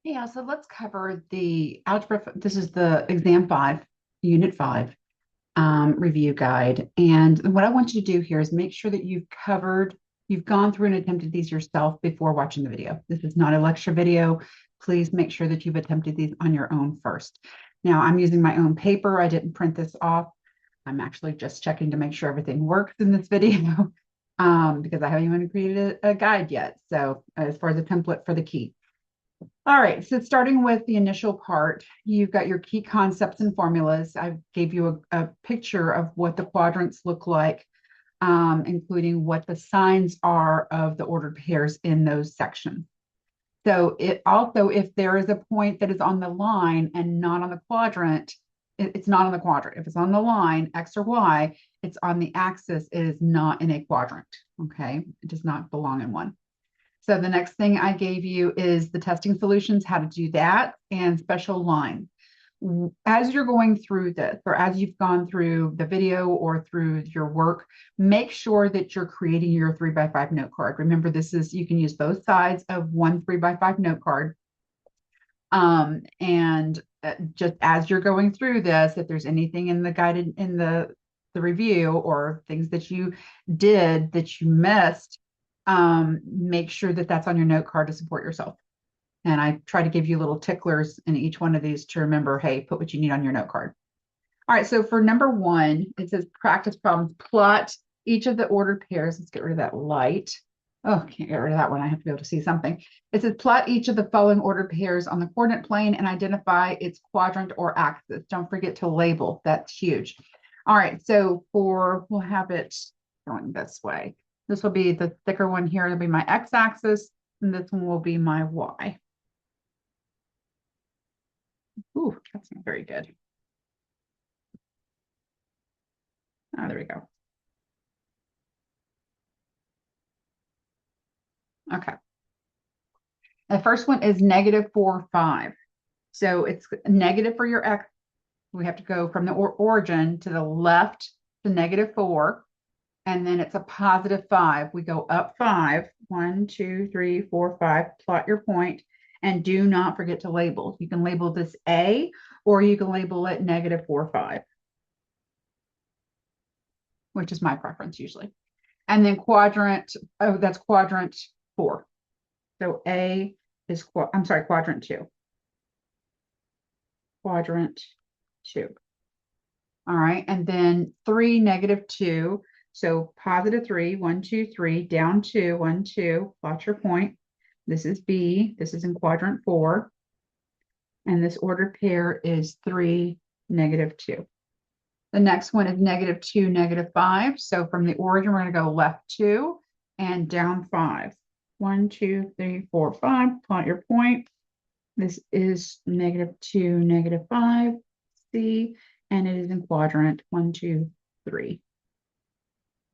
Yeah, so let's cover the algebra. This is the exam 5, unit 5 review guide. And what I want you to do here is make sure that you've gone through and attempted these yourself before watching the video. This is not a lecture video. Please make sure that you've attempted these on your own first. Now, I'm using my own paper. I didn't print this off. I'm actually just checking to make sure everything works in this video because I haven't even created a guide yet. So as far as a template for the key. All right, so starting with the initial part, you've got your key concepts and formulas. I gave you a picture of what the quadrants look like, including what the signs are of the ordered pairs in those sections. So it also, if there is a point that is on the line and not on the quadrant, it's not on the quadrant. If it's on the line, X or Y, it's on the axis, it is not in a quadrant, okay? It does not belong in one. So the next thing I gave you is the testing solutions, how to do that, and special line. As you're going through this, or as you've gone through the video or through your work, make sure that you're creating your 3x5 note card. Remember, you can use both sides of one 3x5 note card. And just as you're going through this, if there's anything in the guided in the review or things that you did that you missed, make sure that that's on your note card to support yourself. And I try to give you little ticklers in each one of these to remember, hey, put what you need on your note card. All right, so for number 1, it says practice problems, plot each of the ordered pairs. Let's get rid of that light. Oh, can't get rid of that one. I have to be able to see something. It says plot each of the following ordered pairs on the coordinate plane and identify its quadrant or axis. Don't forget to label. That's huge. All right, so we'll have it going this way. This will be the thicker one here. It'll be my x-axis, and this one will be my y. Ooh, that's not very good. Oh, there we go. Okay. The first one is -4, 5. So it's negative for your x. We have to go from the origin to the left to -4. And then it's a +5. We go up 5. 1, 2, 3, 4, 5. Plot your point. And do not forget to label. You can label this A, or you can label it -4, 5, which is my preference usually. And then quadrant, oh, that's quadrant 4. So A is, quadrant 2. Quadrant 2. All right, and then 3, -2. So +3, 1, 2, 3, down 2, 1, 2, plot your point. This is B, this is in quadrant 4. And this ordered pair is 3, -2. The next one is -2, -5. So from the origin, we're going to go left 2 and down 5. 1, 2, 3, 4, 5. Plot your point. This is -2, -5, C, and it is in quadrant 1, 2, 3.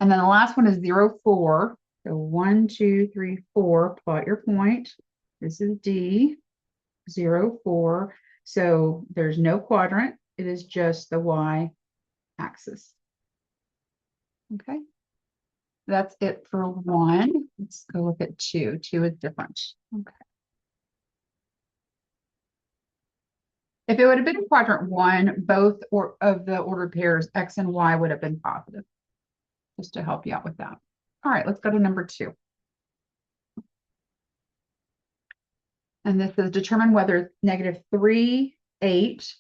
And then the last one is 0, 4. So 1, 2, 3, 4. Plot your point. This is D, 0, 4. So there's no quadrant. It is just the Y axis. Okay. That's it for 1. Let's go look at 2. 2 is different. Okay. If it would have been in quadrant 1, both of the ordered pairs, X and Y, would have been positive, just to help you out with that. All right, let's go to number 2. And this is determine whether -3, 8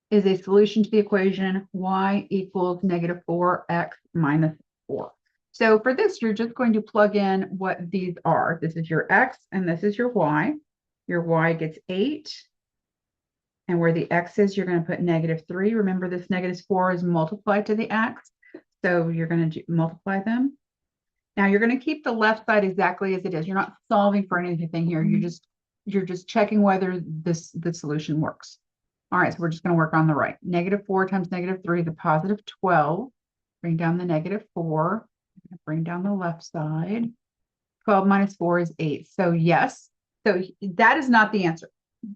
is a solution to the equation y equals -4x minus 4. So for this, you're just going to plug in what these are. This is your x and this is your y. Your y gets 8. And where the x is, you're going to put -3. Remember, this -4 is multiplied to the x. So you're going to multiply them. Now you're going to keep the left side exactly as it is. You're not solving for anything here. You're just checking whether the solution works. All right, so we're just going to work on the right. -4 times -3 is a +12. Bring down the -4. Bring down the left side. 12 minus 4 is 8. So yes, so that is not the answer.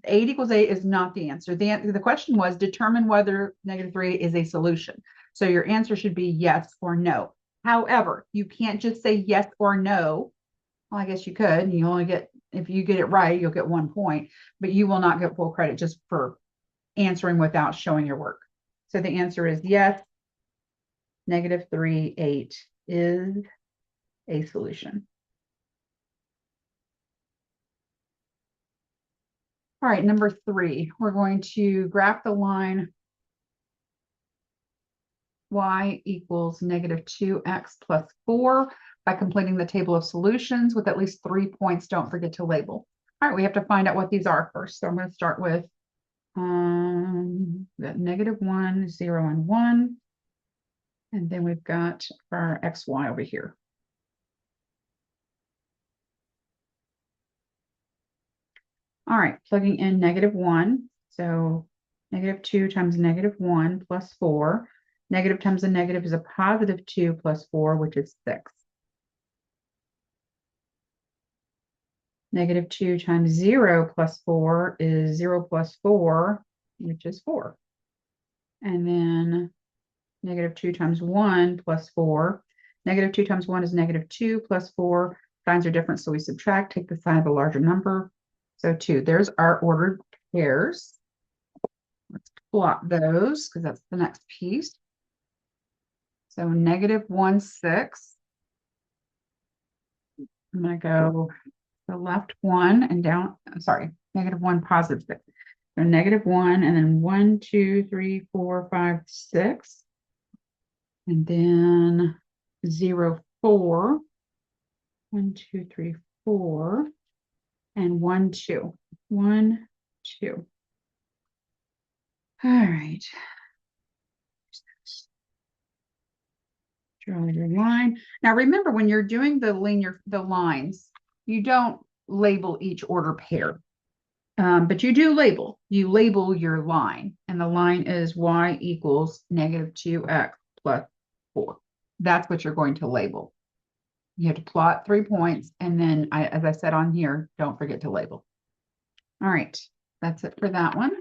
8 equals 8 is not the answer. The question was determine whether -3 is a solution. So your answer should be yes or no. However, you can't just say yes or no. Well, I guess you could. You only get if you get it right, you'll get 1 point, but you will not get full credit just for answering without showing your work. So the answer is yes, -3, 8 is a solution. All right, number 3, we're going to graph the line y equals -2x plus 4 by completing the table of solutions with at least 3 points. Don't forget to label. All right, we have to find out what these are first. So I'm going to start with we got -1, 0, and 1. And then we've got our xy over here. All right, plugging in -1. So -2 times -1 plus 4. Negative times a negative is a +2 plus 4, which is 6. -2 times 0 plus 4 is 0 plus 4, which is 4. And then -2 times 1 plus 4. -2 times 1 is -2 plus 4. Signs are different, so we subtract, take the sign of a larger number. So 2. There's our ordered pairs. Let's plot those because that's the next piece. So -1, 6. I'm going to go the left 1 and down, sorry, -1, +6. So -1 and then 1, 2, 3, 4, 5, 6. And then 0, 4. 1, 2, 3, 4. And 1, 2. 1, 2. All right. Draw your line. Now remember, when you're doing the lines, you don't label each order pair. But you do label. You label your line, and the line is y equals -2x plus 4. That's what you're going to label. You have to plot 3 points, and then, as I said on here, don't forget to label. All right, that's it for that one.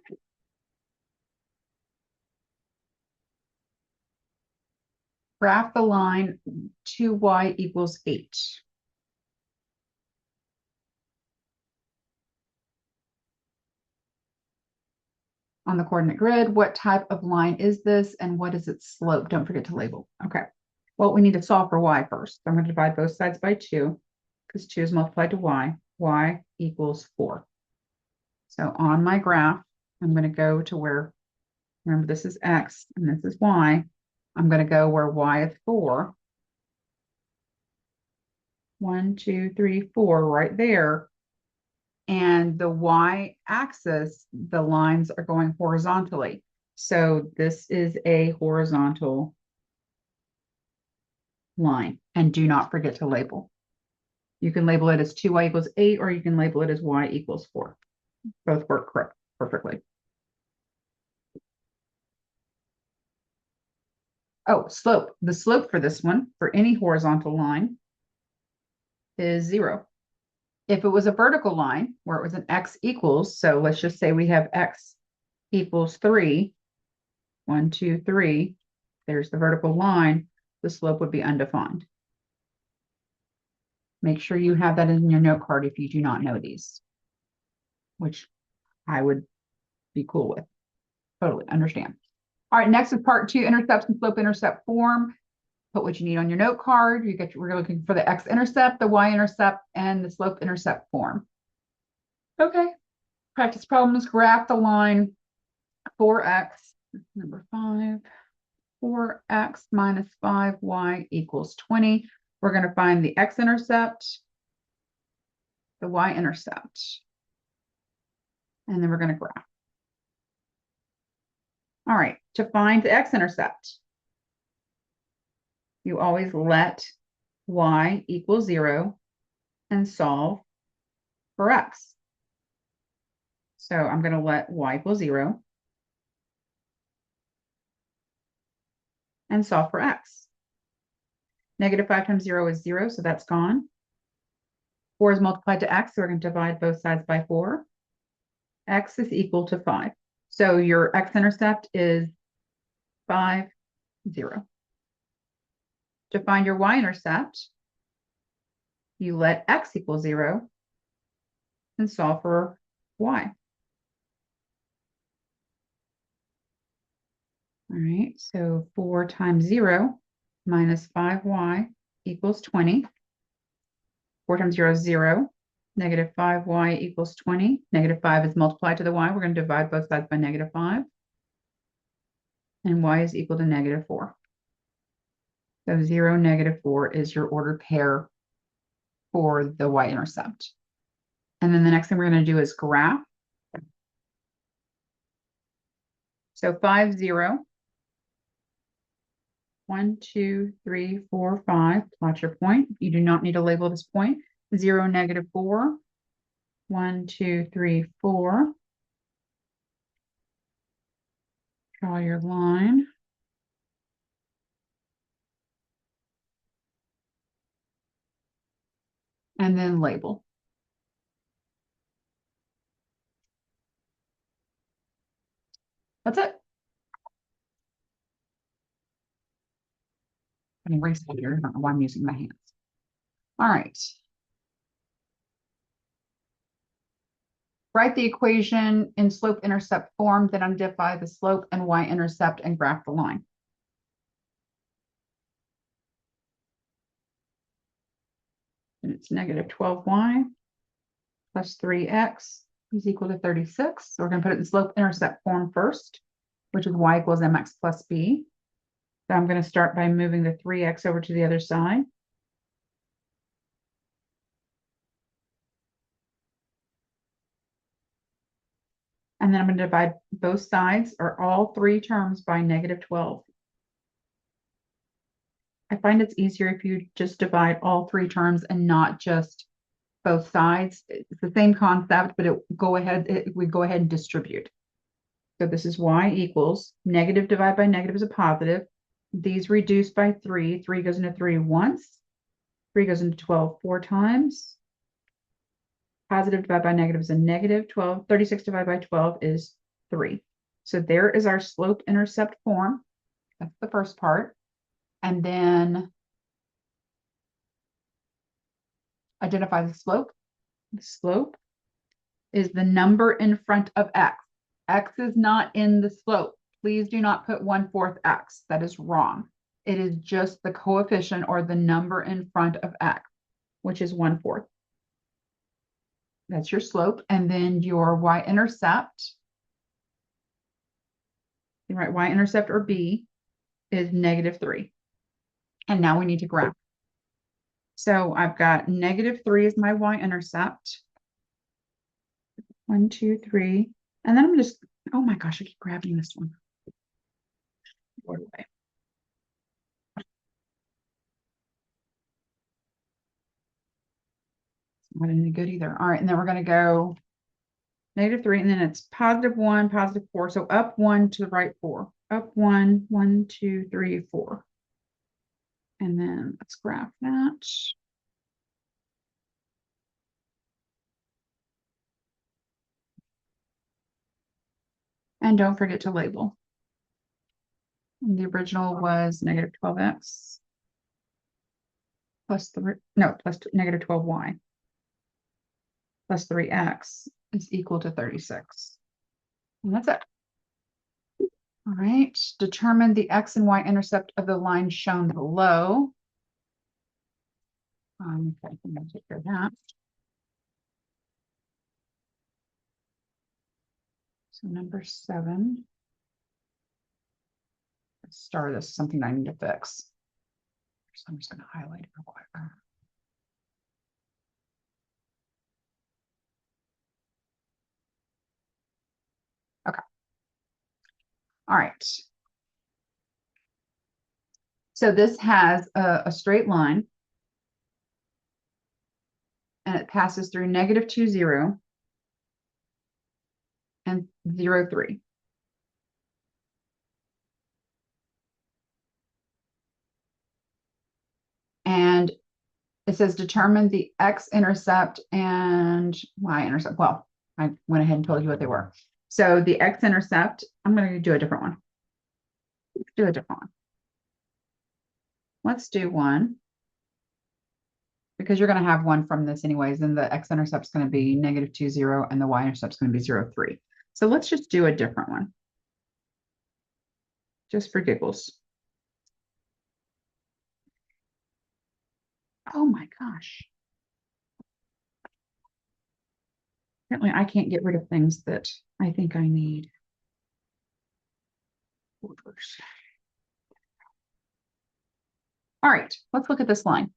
Graph the line 2y equals 8. On the coordinate grid, what type of line is this, and what is its slope? Don't forget to label. Okay. Well, we need to solve for y first. So I'm going to divide both sides by 2 because 2 is multiplied to y. Y equals 4. So on my graph, I'm going to go to where, remember this is x and this is y. I'm going to go where y is 4. 1, 2, 3, 4, right there. And the y-axis, the lines are going horizontally. So this is a horizontal line. And do not forget to label. You can label it as 2y equals 8, or you can label it as y equals 4. Both work correct, perfectly. Oh, slope. The slope for this one, for any horizontal line, is 0. If it was a vertical line where it was an x equals, so let's just say we have x equals 3, 1, 2, 3, there's the vertical line, the slope would be undefined. Make sure you have that in your note card if you do not know these, which I would be cool with. Totally understand. All right, next is part 2, intercepts and slope intercept form. Put what you need on your note card. We're looking for the x-intercept, the y-intercept, and the slope intercept form. Okay, practice problems. Graph the line 4x, number 5, 4x minus 5y equals 20. We're going to find the x-intercept, the y-intercept, and then we're going to graph. All right, to find the x-intercept, you always let y equal 0 and solve for x. So I'm going to let y equal 0 and solve for x. -5 times 0 is 0, so that's gone. 4 is multiplied to x, so we're going to divide both sides by 4. X is equal to 5. So your x-intercept is 5, 0. To find your y-intercept, you let x equal 0 and solve for y. All right, so 4 times 0 minus 5y equals 20. 4 times 0 is 0. Negative 5y equals 20. Negative 5 is multiplied to the y. We're going to divide both sides by negative 5. And y is equal to negative 4. So 0, negative 4 is your ordered pair for the y-intercept. And then the next thing we're going to do is graph. So 5, 0. 1, 2, 3, 4, 5. Plot your point. You do not need to label this point. 0, negative 4. 1, 2, 3, 4. Draw your line. And then label. That's it. I'm going to erase it here. I don't know why I'm using my hands. All right. Write the equation in slope-intercept form, then identify the slope and y-intercept and graph the line. And it's negative 12y plus 3x is equal to 36. So we're going to put it in slope-intercept form first, which is y equals mx plus b. So I'm going to start by moving the 3x over to the other side. And then I'm going to divide both sides, or all three terms, by negative 12. I find it's easier if you just divide all three terms and not just both sides. It's the same concept, but we go ahead and distribute. So this is y equals negative divided by negative is a positive. These reduce by 3. 3 goes into 3 once. 3 goes into 12 4 times. Positive divided by negative is a negative. 36 divided by 12 is 3. So there is our slope-intercept form. That's the first part. And then identify the slope. The slope is the number in front of x. X is not in the slope. Please do not put 1/4 x. That is wrong. It is just the coefficient or the number in front of x, which is 1/4. That's your slope. And then your y-intercept, you write y-intercept or b, is negative 3. And now we need to graph. So I've got negative 3 is my y-intercept. 1, 2, 3. And then I'm just, oh my gosh, I keep grabbing this one. Away. Not any good either. All right, and then we're going to go negative 3, and then it's positive 1, positive 4. So up 1 to the right 4. Up 1, 1, 2, 3, 4. And then let's graph that. And don't forget to label. And the original was negative 12x plus 3, no, plus negative 12y plus 3x is equal to 36. And that's it. All right, determine the x and y intercept of the line shown below. Okay, I'm going to take care of that. So number 7. Let's start this, something I need to fix. So I'm just going to highlight it real quick. Okay. All right. So this has a straight line. And it passes through negative 2, 0 and 0, 3. And it says determine the x-intercept and y-intercept. Well, I went ahead and told you what they were. So the x-intercept, I'm going to do a different one. Do a different one. Let's do one because you're going to have one from this anyways, and the x-intercept is going to be -2, 0, and the y-intercept is going to be 0, 3. So let's just do a different one, just for giggles. Oh my gosh. Apparently I can't get rid of things that I think I need. All right, let's look at this line.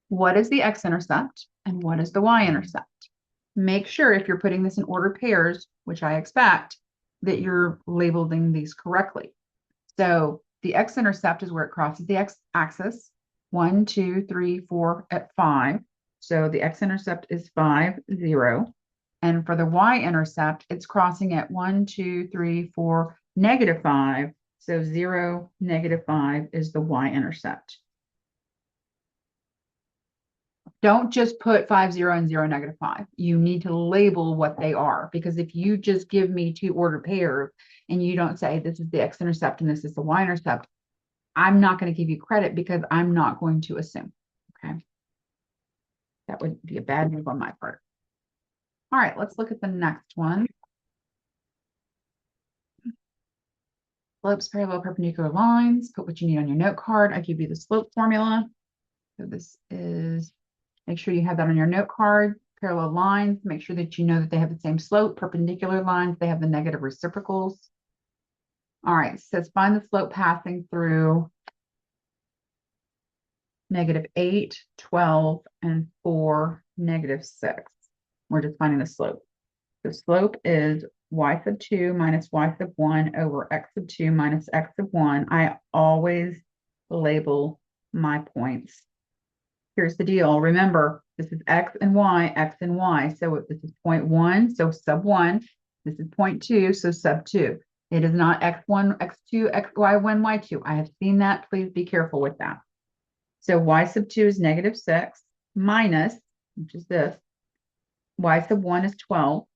What is the x-intercept and what is the y-intercept? Make sure if you're putting this in order pairs, which I expect, that you're labeling these correctly. So the x-intercept is where it crosses the x-axis. 1, 2, 3, 4, at 5. So the x-intercept is 5, 0. And for the y-intercept, it's crossing at 1, 2, 3, 4, -5. So 0, -5 is the y-intercept. Don't just put 5, 0, and 0, -5. You need to label what they are, because if you just give me two ordered pairs and you don't say this is the x-intercept and this is the y-intercept, I'm not going to give you credit because I'm not going to assume. Okay. That would be a bad move on my part. All right, let's look at the next one. Slopes, parallel, perpendicular lines. Put what you need on your note card. I give you the slope formula. So this is, make sure you have that on your note card. Parallel lines, make sure that you know that they have the same slope. Perpendicular lines, they have the negative reciprocals. All right, it says find the slope passing through -8, 12, and 4, -6. We're just finding the slope. The slope is y sub 2 minus y sub 1 over x sub 2 minus x sub 1. I always label my points. Here's the deal. Remember, this is x and y. So this is 0.1, so sub 1. This is 0.2, so sub 2. It is not x1, x2, y1, y2. I have seen that. Please be careful with that. So y sub 2 is -6 minus, which is this, y sub 1 is 12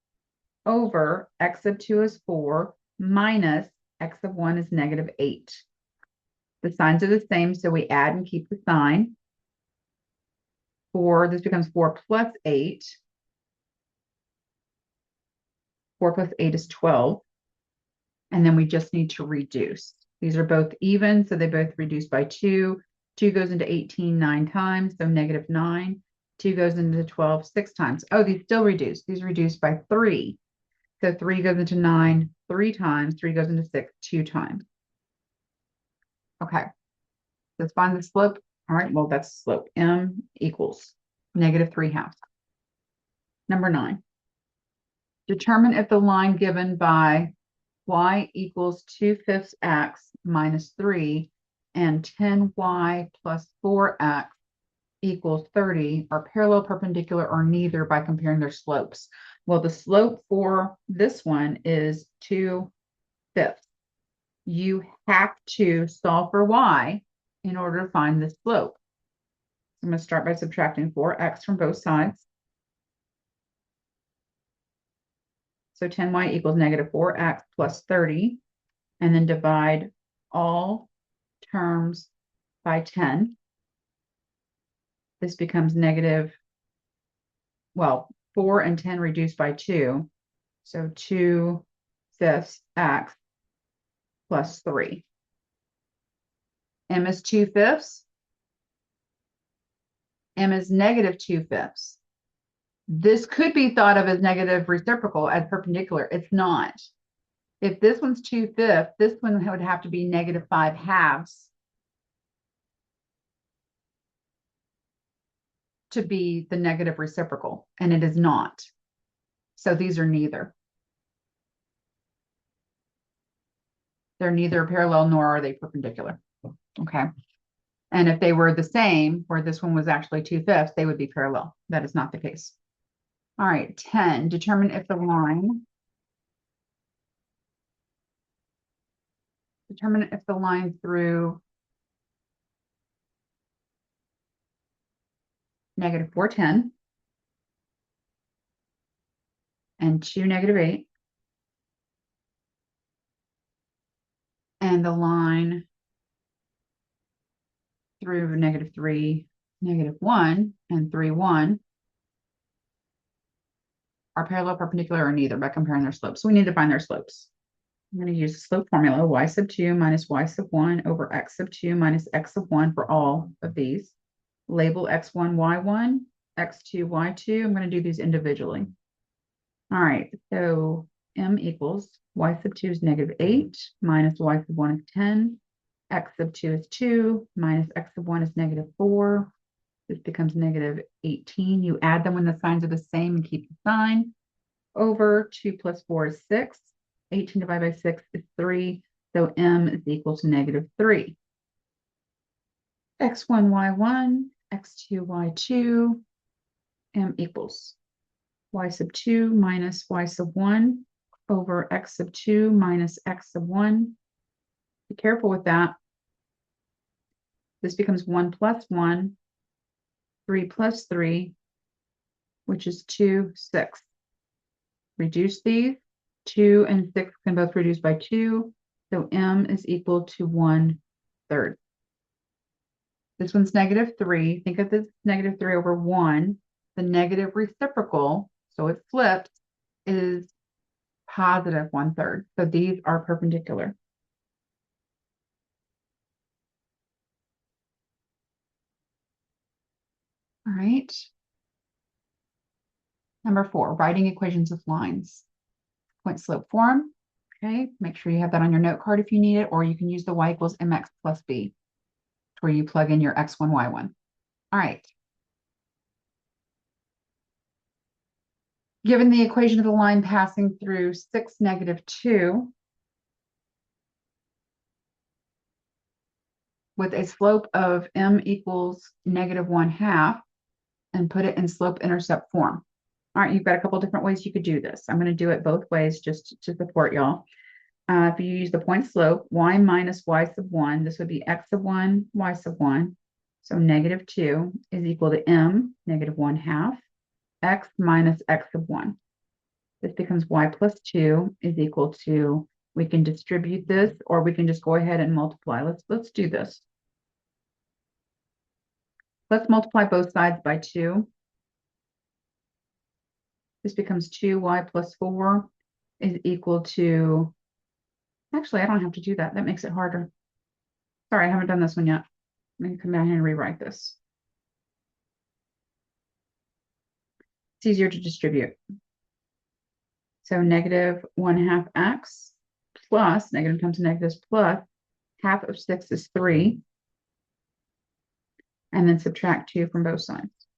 over x sub 2 is 4 minus x sub 1 is -8. The signs are the same, so we add and keep the sign. 4, this becomes 4 plus 8. 4 plus 8 is 12. And then we just need to reduce. These are both even, so they both reduce by 2. 2 goes into 18 9 times, so -9. 2 goes into 12 6 times. Oh, these still reduce. These reduce by 3. So 3 goes into 9 3 times. 3 goes into 6 2 times. Okay. Let's find the slope. All right, well, that's slope. M equals -3/2. Number 9. Determine if the line given by y equals 2/5 x minus 3 and 10y plus 4x equals 30 are parallel, perpendicular, or neither by comparing their slopes. Well, the slope for this one is 2/5. You have to solve for y in order to find the slope. I'm going to start by subtracting 4x from both sides. So 10y equals -4x plus 30, and then divide all terms by 10. This becomes well, 4 and 10 reduced by 2. So 2/5 x plus 3. M is 2/5. M is -2/5. This could be thought of as negative reciprocal, as perpendicular. It's not. If this one's 2/5, this one would have to be -5/2 to be the negative reciprocal, and it is not. So these are neither. They're neither parallel nor are they perpendicular. Okay. And if they were the same, where this one was actually 2/5, they would be parallel. That is not the case. All right, 10. Determine if the line through -410 and 2 -8, and the line through -3, -1 and 3, 1 are parallel, perpendicular, or neither by comparing their slopes. So we need to find their slopes. I'm going to use the slope formula, y sub 2 minus y sub 1 over x sub 2 minus x sub 1 for all of these. Label x1, y1, x2, y2. I'm going to do these individually. All right, so m equals y sub 2 is -8 minus y sub 1 is 10. X sub 2 is 2 minus x sub 1 is -4. This becomes -18. You add them when the signs are the same and keep the sign. Over 2 plus 4 is 6. 18 divided by 6 is 3. So m is equal to -3. x1, y1, x2, y2. M equals y sub 2 minus y sub 1 over x sub 2 minus x sub 1. Be careful with that. This becomes 1 plus 1, 3 plus 3, which is 2, 6. Reduce these. 2 and 6 can both reduce by 2. So m is equal to 1/3. This one's -3. Think of this -3 over 1. The negative reciprocal, so it flips, is positive 1/3. So these are perpendicular. All right. Number 4, writing equations with lines. Point slope form. Okay, make sure you have that on your note card if you need it, or you can use the y equals mx plus b, where you plug in your x1, y1. All right. Given the equation of the line passing through 6, -2, with a slope of m equals -1/2, and put it in slope-intercept form. All right, you've got a couple different ways you could do this. I'm going to do it both ways just to support y'all. If you use the point slope, y minus y sub 1, this would be x sub 1, y sub 1. So -2 is equal to m, -1/2, x minus x sub 1. This becomes y plus 2 is equal to, we can distribute this, or we can just go ahead and multiply. Let's do this. Let's multiply both sides by 2. This becomes 2y plus 4 is equal to, actually, I don't have to do that. That makes it harder. Sorry, I haven't done this one yet. Let me come down here and rewrite this. It's easier to distribute. So -1/2 x plus, negative times negatives, plus half of 6 is 3. And then subtract 2 from both sides.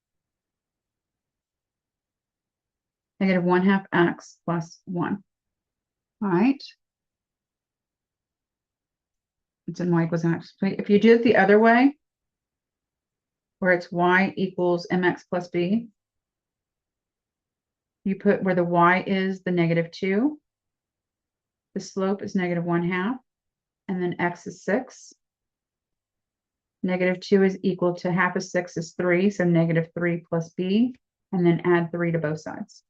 -1/2 x plus 1. All right. It's in y equals mx. If you do it the other way, where it's y equals mx plus b, you put where the y is the -2, the slope is -1/2, and then x is 6. -2 is equal to half of 6 is 3, so -3 plus b, and then add 3 to both sides.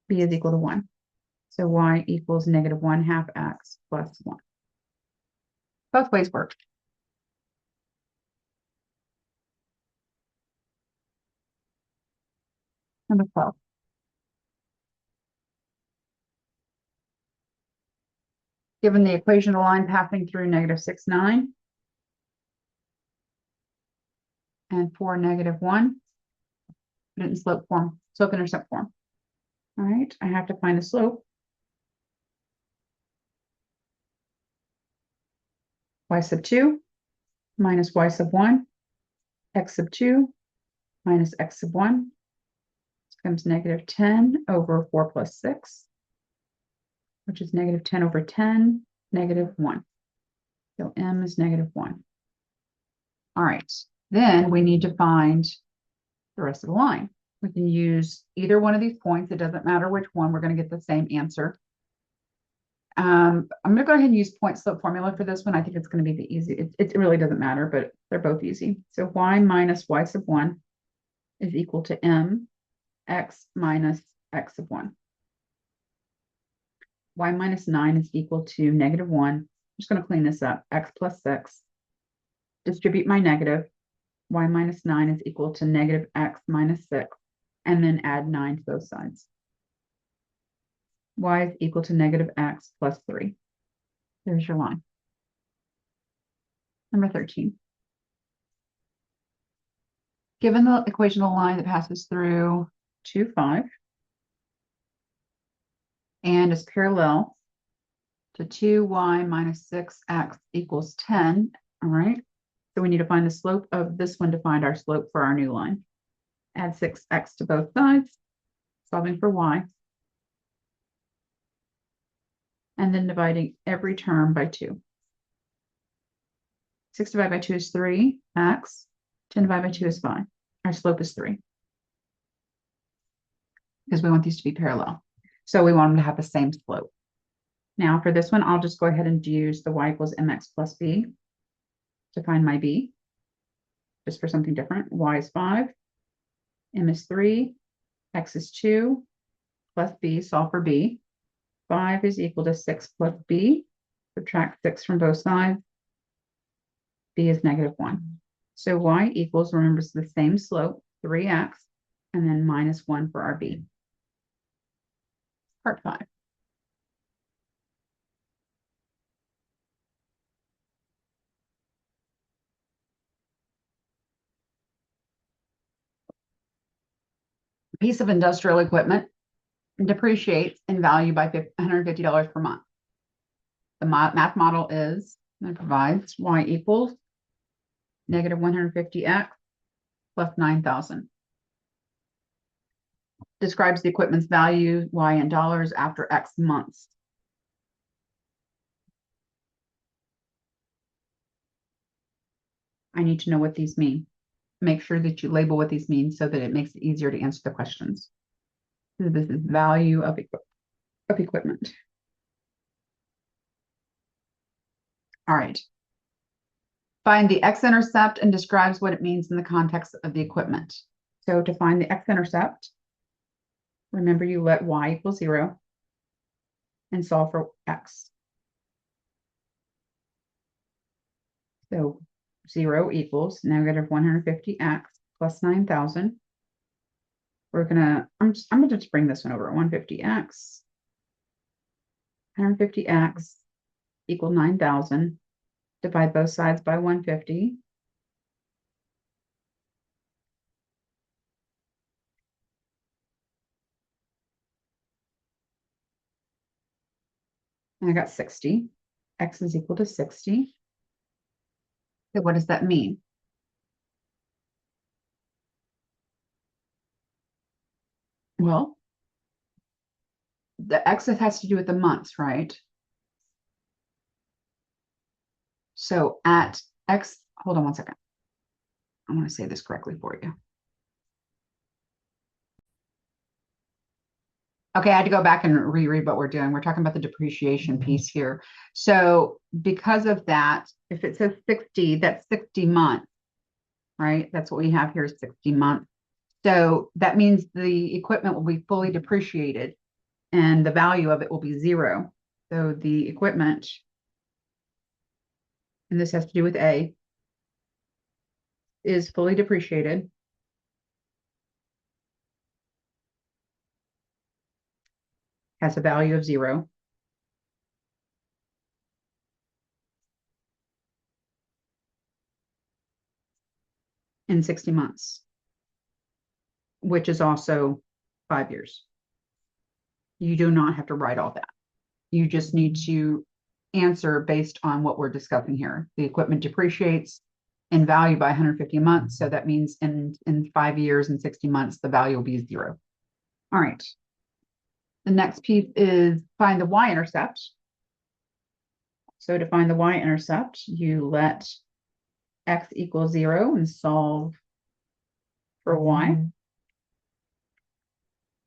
B is equal to 1. So y equals -1/2 x plus 1. Both ways work. Number 12. Given the equation of the line passing through -6, 9, and 4, -1, put it in slope form, slope-intercept form. All right, I have to find the slope. Y sub 2 minus y sub 1, x sub 2 minus x sub 1. This becomes -10 over 4 plus 6, which is -10 over 10, -1. So m is -1. All right, then we need to find the rest of the line. We can use either one of these points. It doesn't matter which one. We're going to get the same answer. I'm going to go ahead and use point slope formula for this one. I think it's going to be the easy. It really doesn't matter, but they're both easy. So y minus y sub 1 is equal to m x minus x sub 1. Y minus 9 is equal to -1. I'm just going to clean this up. X plus 6. Distribute my negative. y minus 9 is equal to negative x minus 6, and then add 9 to both sides. Y is equal to negative x plus 3. There's your line. Number 13. Given the equation of the line that passes through 2, 5, and is parallel to 2y minus 6x equals 10, all right? So we need to find the slope of this one to find our slope for our new line. Add 6x to both sides, solving for y, and then dividing every term by 2. 6 divided by 2 is 3x. 10 divided by 2 is 5. Our slope is 3. Because we want these to be parallel. So we want them to have the same slope. Now for this one, I'll just go ahead and use the y equals mx plus b to find my b. Just for something different. Y is 5, m is 3, x is 2, plus b, solve for b. 5 is equal to 6 plus b. Subtract 6 from both sides. B is negative 1. So y equals, remember, it's the same slope, 3x, and then minus 1 for our b. Part 5. A piece of industrial equipment depreciates in value by $150 per month. The math model is, and provides y equals negative 150x plus 9,000. Describes the equipment's value, y in dollars, after X months. I need to know what these mean. Make sure that you label what these mean so that it makes it easier to answer the questions. So this is value of equipment. All right. Find the x-intercept and describes what it means in the context of the equipment. So to find the x-intercept, remember you let y equal 0 and solve for x. So 0 equals negative 150x plus 9,000. We're gonna, I'm gonna just bring this one over. 150x equal 9,000. Divide both sides by 150. And I got 60. X is equal to 60. So what does that mean? Well, the X has to do with the months, right? So at X, hold on one second. I want to say this correctly for you. Okay, I had to go back and reread what we're doing. We're talking about the depreciation piece here. So because of that, if it says 60, that's 60 months, right? That's what we have here, 60 months. So that means the equipment will be fully depreciated and the value of it will be 0. So the equipment, and this has to do with A, is fully depreciated. Has a value of 0. In 60 months, which is also 5 years. You do not have to write all that. You just need to answer based on what we're discussing here. The equipment depreciates in value by 150 months. So that means in 5 years and 60 months, the value will be 0. All right. The next piece is find the y-intercept. So to find the y-intercept, you let x equal 0 and solve for y.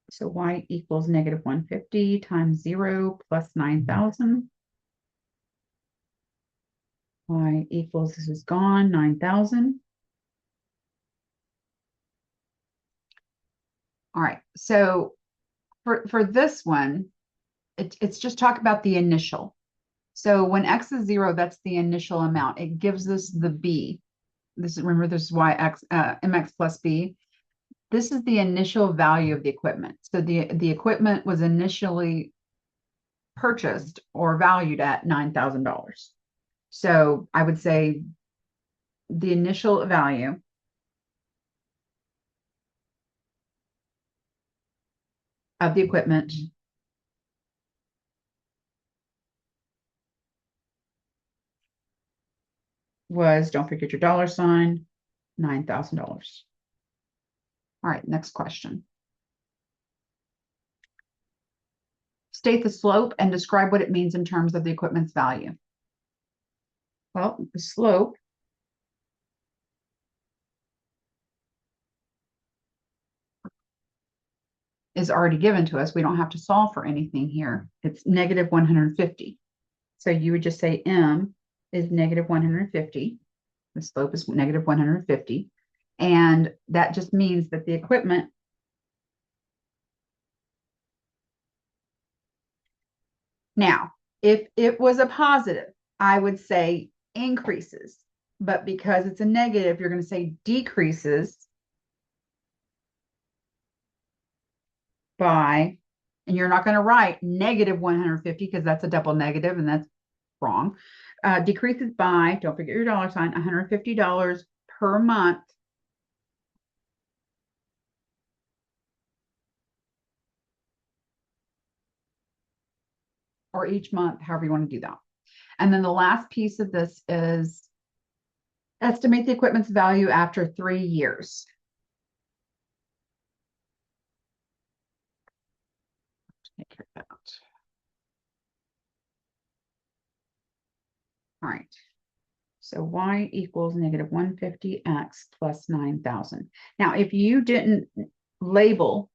So y equals negative 150 times 0 plus 9,000. Y equals, this is gone, 9,000. All right, so for this one, it's just talk about the initial. So when x is 0, that's the initial amount. It gives us the b. remember, this is y x mx plus b. This is the initial value of the equipment. So the equipment was initially purchased or valued at $9,000. So I would say the initial value of the equipment was, don't forget your dollar sign, $9,000. All right, next question. State the slope and describe what it means in terms of the equipment's value. Well, the slope is already given to us. We don't have to solve for anything here. It's negative 150. So you would just say M is negative 150. The slope is negative 150. And that just means that the equipment now, if it was a positive, I would say increases. But because it's a negative, you're going to say decreases by, and you're not going to write negative 150 because that's a double negative and that's wrong. Decreases by, don't forget your dollar sign, $150 per month. Or each month, however you want to do that. And then the last piece of this is estimate the equipment's value after 3 years. Take care of that. All right. So y equals negative 150x plus 9,000. Now, if you didn't label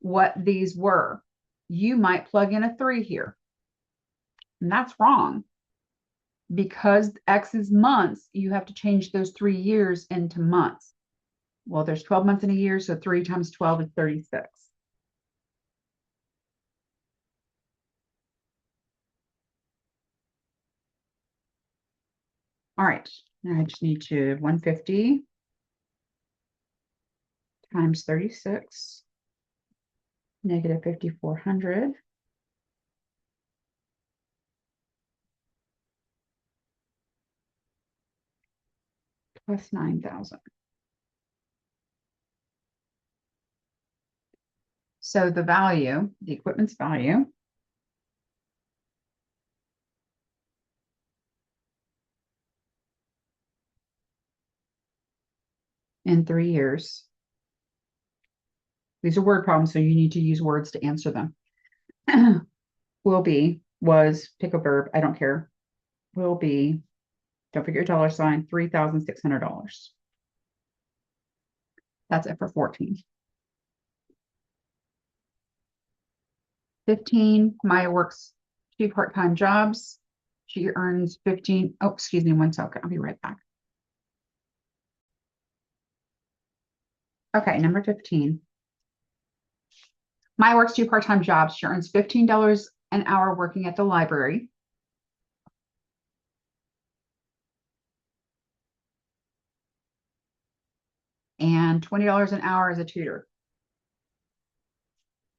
what these were, you might plug in a 3 here. And that's wrong. Because X is months, you have to change those 3 years into months. Well, there's 12 months in a year, so 3 times 12 is 36. All right, now I just need to 150 times 36, negative 5,400. Plus 9,000. So the value, the equipment's value, in 3 years. These are word problems, so you need to use words to answer them. Will be, was, pick a verb, I don't care. Will be, don't forget your dollar sign, $3,600. That's it for 14. 15, Maya works 2 part-time jobs. She earns 15. Oh, excuse me, 1 second. I'll be right back. Okay, number 15. Maya works 2 part-time jobs. She earns $15 an hour working at the library. And $20 an hour as a tutor.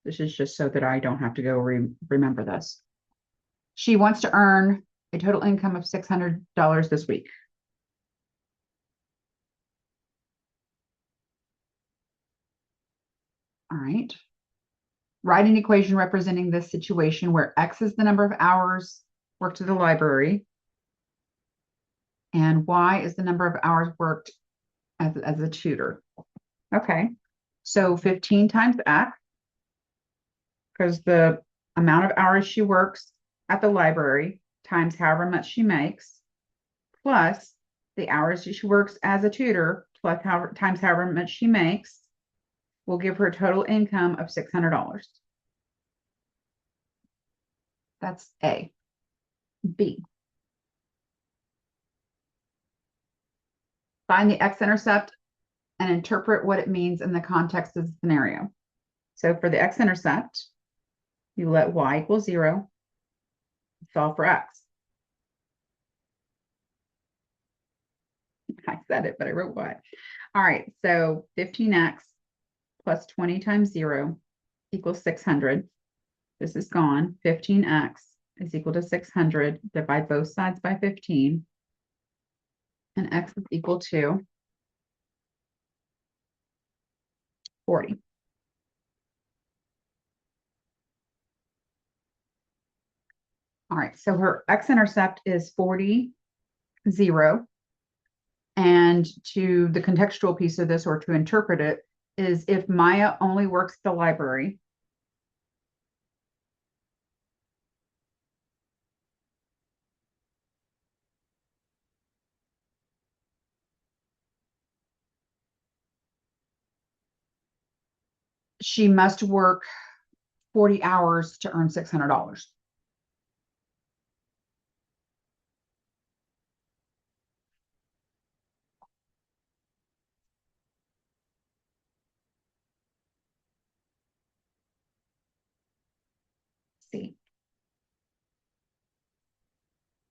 This is just so that I don't have to go remember this. She wants to earn a total income of $600 this week. All right. Write an equation representing this situation where X is the number of hours worked at the library and Y is the number of hours worked as a tutor. Okay. So 15 times X, because the amount of hours she works at the library times however much she makes, plus the hours she works as a tutor, plus however much she makes, will give her a total income of $600. That's A. B. Find the x-intercept and interpret what it means in the context of the scenario. So for the x-intercept, you let y equal 0, solve for x. I said it, but I wrote what? All right, so 15x plus 20 times 0 equals 600. This is gone. 15x is equal to 600. Divide both sides by 15. And x is equal to 40. All right, so her x-intercept is 40, 0. And to the contextual piece of this, or to interpret it, is if Maya only works at the library, she must work 40 hours to earn $600. See.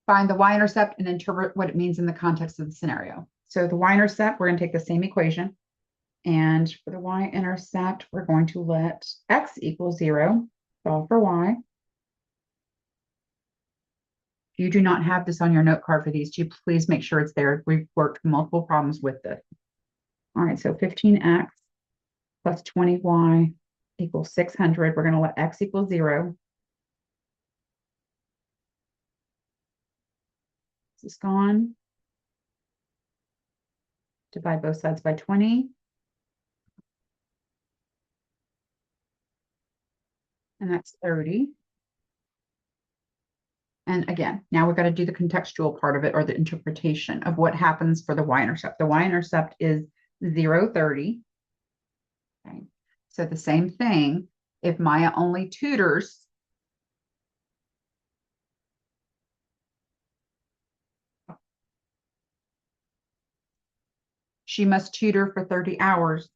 Find the y-intercept and interpret what it means in the context of the scenario. So the y-intercept, we're going to take the same equation. And for the y-intercept, we're going to let x equal 0, solve for y. If you do not have this on your note card for these two, please make sure it's there. We've worked multiple problems with this. All right, so 15x plus 20y equals 600. We're going to let x equal 0. This is gone. Divide both sides by 20. And that's 30. And again, now we've got to do the contextual part of it, or the interpretation of what happens for the y-intercept. The y-intercept is 0, 30. Okay. So the same thing, if Maya only tutors, she must tutor for 30 hours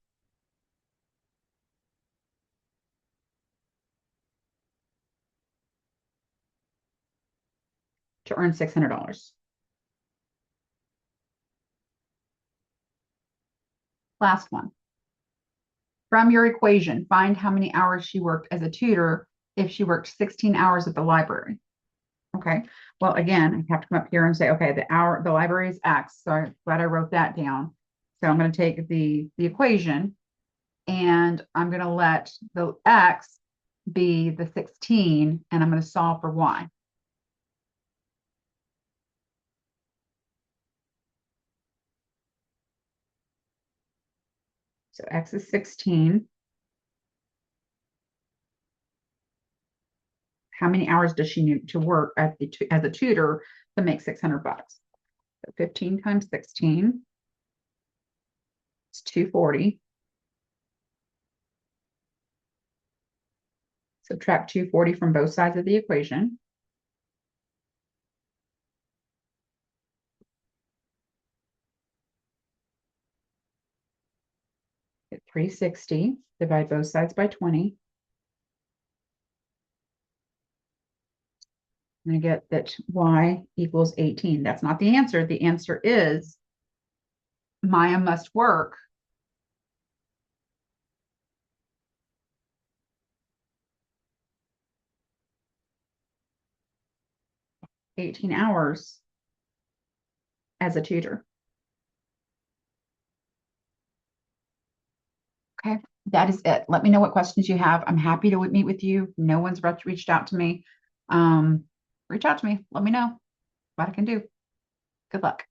to earn $600. Last one. From your equation, find how many hours she worked as a tutor if she worked 16 hours at the library. Okay. Well, again, I have to come up here and say, okay, the library is X. So I'm glad I wrote that down. So I'm going to take the equation, and I'm going to let the X be the 16, and I'm going to solve for Y. So X is 16. How many hours does she need to work as a tutor to make $600? So 15 times 16 is 240. Subtract 240 from both sides of the equation. Get 360. Divide both sides by 20. I'm going to get that y equals 18. That's not the answer. The answer is Maya must work 18 hours as a tutor. Okay, that is it. Let me know what questions you have. I'm happy to meet with you. No one's reached out to me. Reach out to me. Let me know what I can do. Good luck.